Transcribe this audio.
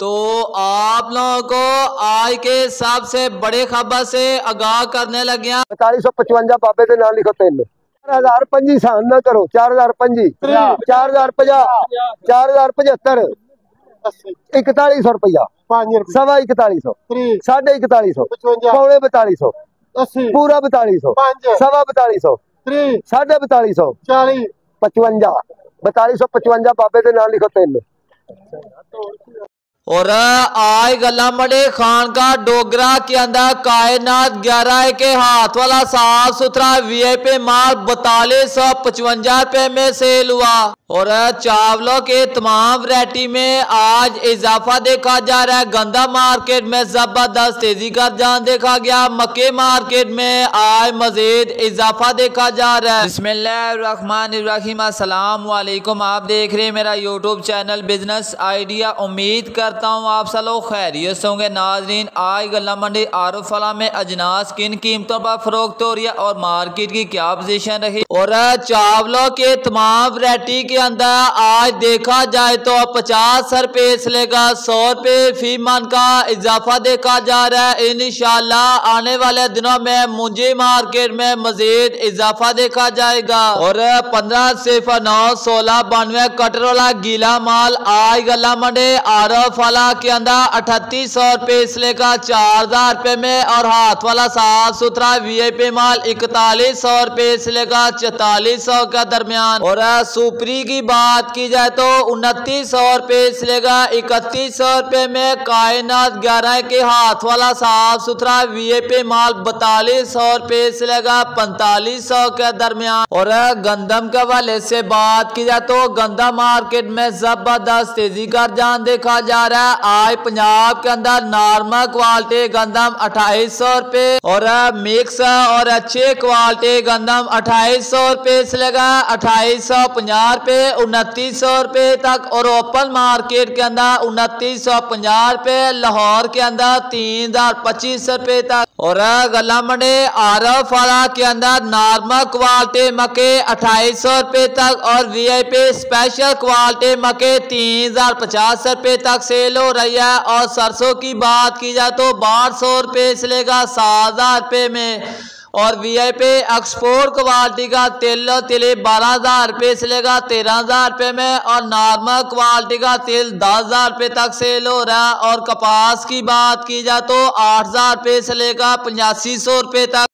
तो आप लोगों को आज के सबसे बड़े खबर से आगाह करने लगे हैं। 4555 बाबे के नाम लिखो 4050 सहन ना करो 4050 4050 4075 4100 रुपया 4150 4150 पौने 4200 पूरा 4200 सवा 4200 4250 55 4255 बाबे के नाम लिखो 3। और आज गला मड़े खान का डोगरा के अंदर कायनात 11 के हाथ वाला साफ सुथरा वीआईपी माल 4255 रुपए में सेल हुआ। और चावलों के तमाम वैरायटी में आज इजाफा देखा जा रहा है। गंदा मार्केट में जबरदस्त तेजी का रुझान देखा गया। मक्के मार्केट में आज मजीद इजाफा देखा जा रहा है। बिस्मिल्लाहिर्रहमानिर्रहीम, अस्सलाम वालेकुम। आप देख रहे हैं मेरा यूट्यूब चैनल बिजनेस आइडिया। उम्मीद करता हूँ आप सब लोग खैरियत से होंगे। नाजरीन, आज गला मंडी आरुफला में अजनास किन कीमतों पर फरोख्त हो रही है और मार्केट की क्या पोजीशन रही। और चावलों के तमाम वैरायटी के अंदर आज देखा जाए तो 50 रुपए से लेकर 100 रुपए फी मन का इजाफा देखा जा रहा है। इंशाल्लाह आने वाले दिनों में मुंजी मार्केट में मजीद इजाफा देखा जाएगा। और 1509 1692 कटर वाला गीला माल आज गला मंडी आरफला के अंदर 3800 रुपए से लेकर 4000 रुपए में। और हाथ वाला साफ सुथरा वीआईपी माल 4100 रुपए से लेकर 4400 के दरमियान। और सुपरी की बात की जाए तो 2900 रुपए से लेकर 3100 रुपए में। कायनात 11 के हाथ वाला साफ सुथरा वीआईपी माल 4200 रुपए से लेकर 4500 के दरमियान। और गंदम के हवाले से बात की जाए तो गंदा मार्केट में जबरदस्त तेजी का रुझान देखा जा रहा है। आज पंजाब के अंदर नॉर्मल क्वालिटी गंदम 2800 रुपए और मिक्स और अच्छे क्वालिटी गंदम 2800 रुपए से लेकर 2850 रुपए 2900 रुपए तक। और ओपन मार्केट के अंदर 2950 रुपए, लाहौर के अंदर 3025 रुपए तक। और गला मंडी आरफवाला के अंदर नॉर्मल क्वालिटी मक्के 2800 रुपए तक और वीआईपी स्पेशल क्वालिटी मक्के 3050 रुपए तक सेल हो रही है। और सरसों की बात की जाए तो 1200 रुपए से लेकर 7000 रुपए में। और वीआईपी एक्सपोर्ट क्वालिटी का तिल 12000 रुपए से लेकर 13000 रुपए में। और नॉर्मल क्वालिटी का तिल 10000 रुपए तक सेल हो रहा है। और कपास की बात की जाए तो 8000 रुपए से लेकर 8500 रुपए तक।